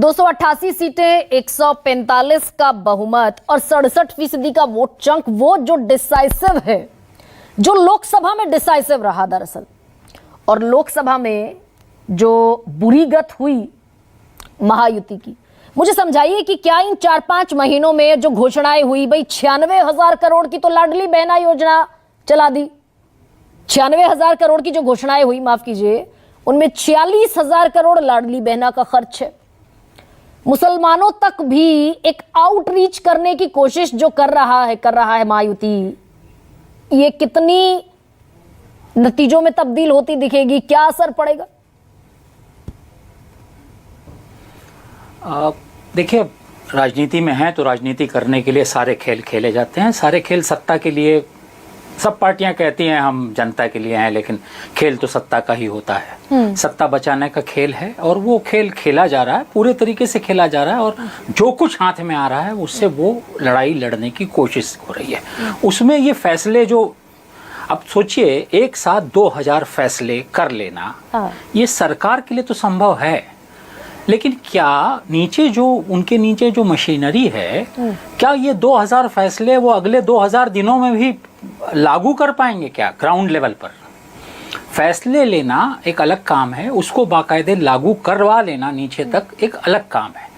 288 सीटें, 145 का बहुमत और 67% का वोट चंक, वो जो डिसाइसिव है, जो लोकसभा में डिसाइसिव रहा दरअसल। और लोकसभा में जो बुरी गत हुई महायुति की, मुझे समझाइए कि क्या इन 4-5 महीनों में जो घोषणाएं हुई, भाई 96,000 करोड़ की तो लाडली बहना योजना चला दी, 96,000 करोड़ की जो घोषणाएं हुई, माफ कीजिए, उनमें 46,000 करोड़ लाडली बहना का खर्च है। मुसलमानों तक भी एक आउटरीच करने की कोशिश जो कर रहा है महायुति, ये कितनी नतीजों में तब्दील होती दिखेगी, क्या असर पड़ेगा? देखिए, राजनीति में है तो राजनीति करने के लिए सारे खेल खेले जाते हैं। सारे खेल सत्ता के लिए, सब पार्टियां कहती हैं हम जनता के लिए हैं, लेकिन खेल तो सत्ता का ही होता है। सत्ता बचाने का खेल है और वो खेल खेला जा रहा है, पूरे तरीके से खेला जा रहा है। और जो कुछ हाथ में आ रहा है उससे वो लड़ाई लड़ने की कोशिश हो रही है। उसमें ये फैसले जो, अब सोचिए, एक साथ 2000 फैसले कर लेना, ये सरकार के लिए तो संभव है, लेकिन क्या नीचे जो, उनके नीचे जो मशीनरी है, क्या ये 2000 फैसले वो अगले 2000 दिनों में भी लागू कर पाएंगे? क्या ग्राउंड लेवल पर फैसले लेना एक अलग काम है, उसको बाकायदे लागू करवा लेना नीचे तक एक अलग काम है।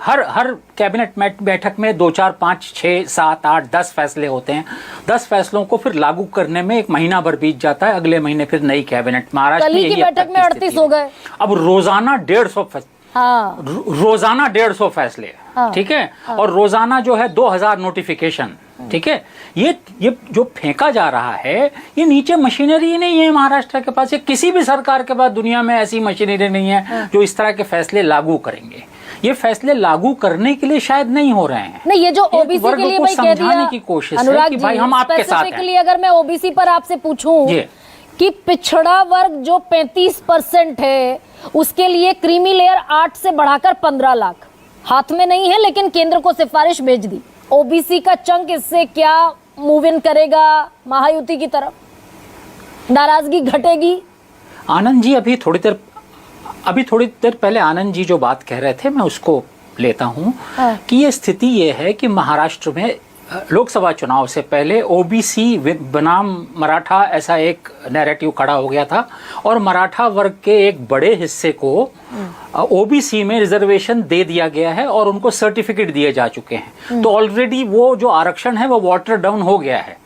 हर कैबिनेट बैठक में 2, 4, 5, 6, 7, 8, 10 फैसले होते हैं। 10 फैसलों को फिर लागू करने में 1 महीना भर बीत जाता है, अगले महीने फिर नई कैबिनेट। महाराष्ट्र में यही बैठक में 38 हो गए। अब रोजाना 150 फैसले, रोजाना 150 फैसले, ठीक है, और रोजाना जो है 2000 नोटिफिकेशन, ठीक है। ये जो फेंका जा रहा है, ये नीचे मशीनरी नहीं है महाराष्ट्र के पास, किसी भी सरकार के पास दुनिया में ऐसी मशीनरी नहीं है जो इस तरह के फैसले लागू करेंगे। ये फैसले लागू करने के लिए शायद नहीं हो रहे हैं। नहीं, ये जो ओबीसी के लिए भाई कह दिया, की कोशिश है कि भाई हम आपके साथ हैं। अगर मैं ओबीसी पर आपसे पूछूं कि पिछड़ा वर्ग जो 35% है, उसके लिए क्रीमी लेयर 8 से बढ़ाकर 15 लाख, हाथ में नहीं है लेकिन केंद्र को सिफारिश भेज दी। ओबीसी का चंक इससे क्या मूव इन करेगा महायुति की तरफ? नाराजगी घटेगी? आनंद जी, अभी थोड़ी देर पहले आनंद जी जो बात कह रहे थे, मैं उसको लेता हूं कि ये स्थिति ये है कि महाराष्ट्र में लोकसभा चुनाव से पहले ओबीसी बनाम मराठा ऐसा एक नैरेटिव खड़ा हो गया था, और मराठा वर्ग के एक बड़े हिस्से को ओबीसी में रिजर्वेशन दे दिया गया है और उनको सर्टिफिकेट दिए जा चुके हैं। तो ऑलरेडी वो जो आरक्षण है वो वाटर डाउन हो गया है।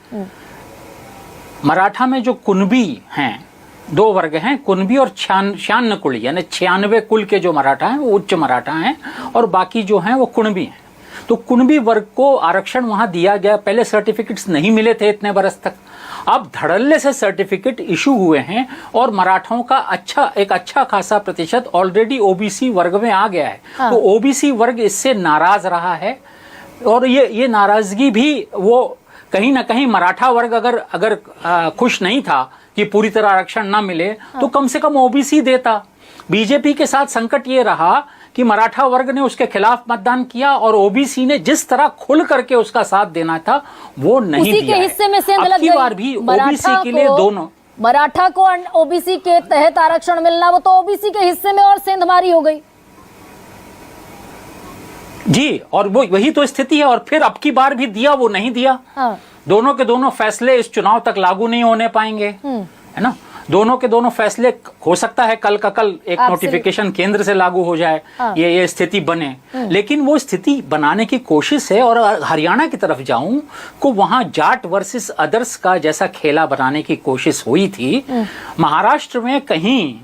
मराठा में जो कुणबी हैं, 2 वर्ग हैं, कुणबी और श्यान कुल, यानी 96 कुल के जो मराठा हैं वो उच्च मराठा हैं, और बाकी जो हैं वो कुणबी हैं। तो कुणबी वर्ग को आरक्षण वहां दिया गया। पहले सर्टिफिकेट्स नहीं मिले थे इतने बरस तक, अब धड़ल्ले से सर्टिफिकेट इशू हुए हैं, और मराठाओं का एक अच्छा खासा प्रतिशत ऑलरेडी ओबीसी वर्ग में आ गया है। तो ओबीसी वर्ग इससे नाराज रहा है, और ये नाराजगी भी वो कहीं ना कहीं मराठा वर्ग अगर खुश नहीं था कि पूरी तरह आरक्षण ना मिले, तो कम से कम ओबीसी देता। बीजेपी के साथ संकट ये रहा कि मराठा वर्ग ने उसके खिलाफ मतदान किया, और ओबीसी ने जिस तरह खुल करके उसका साथ देना था वो नहीं दिया। उसी के हिस्से में सेंध लग गई। बार भी ओबीसी के लिए दोनों, मराठा को ओबीसी के तहत आरक्षण मिलना, वो तो ओबीसी के हिस्से में और सेंधमारी हो गई जी। और वो वही तो स्थिति है। और फिर अब की बार भी दिया, वो नहीं दिया। दोनों के दोनों फैसले इस चुनाव तक लागू नहीं होने पाएंगे, है ना। दोनों के दोनों फैसले, हो सकता है कल का कल एक नोटिफिकेशन केंद्र से लागू हो जाए, ये स्थिति बने, लेकिन वो स्थिति बनाने की कोशिश है। और हरियाणा की तरफ जाऊं को वहां जाट वर्सेस अदर्स का जैसा खेला बनाने की कोशिश हुई थी, महाराष्ट्र में कहीं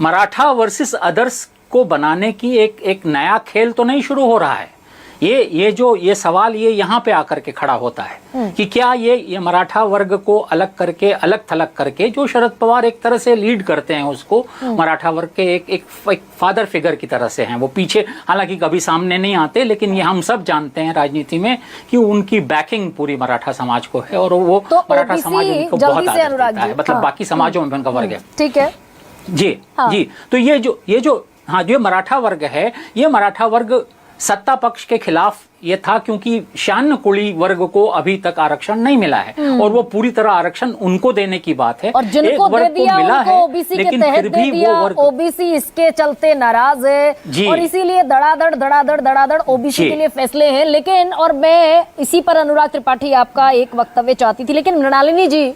मराठा वर्सेस अदर्स को बनाने की एक नया खेल तो नहीं शुरू हो रहा है। ये सवाल ये यहाँ पे आकर के खड़ा होता है कि क्या ये मराठा वर्ग को अलग थलग करके, जो शरद पवार एक तरह से लीड करते हैं उसको, मराठा वर्ग के एक फादर फिगर की तरह से हैं वो पीछे, हालांकि कभी सामने नहीं आते, लेकिन ये हम सब जानते हैं राजनीति में कि उनकी बैकिंग पूरी मराठा समाज को है, और वो तो मराठा समाज उनको बहुत आदर देता है, मतलब बाकी समाजों में उनका वर्ग है। ठीक है जी। तो ये जो मराठा वर्ग है, ये मराठा वर्ग सत्ता पक्ष के खिलाफ ये था क्योंकि श्यान कुली वर्ग को अभी तक आरक्षण नहीं मिला है और वो पूरी तरह आरक्षण उनको देने की बात है। और जिनको दे दिया उनको ओबीसी के तहत दे दिया, ओबीसी इसके चलते नाराज है और इसीलिए धड़ाधड़ ओबीसी के लिए फैसले हैं। लेकिन और मैं इसी पर अनुराग त्रिपाठी आपका एक वक्तव्य चाहती थी, लेकिन मृणालिनी जी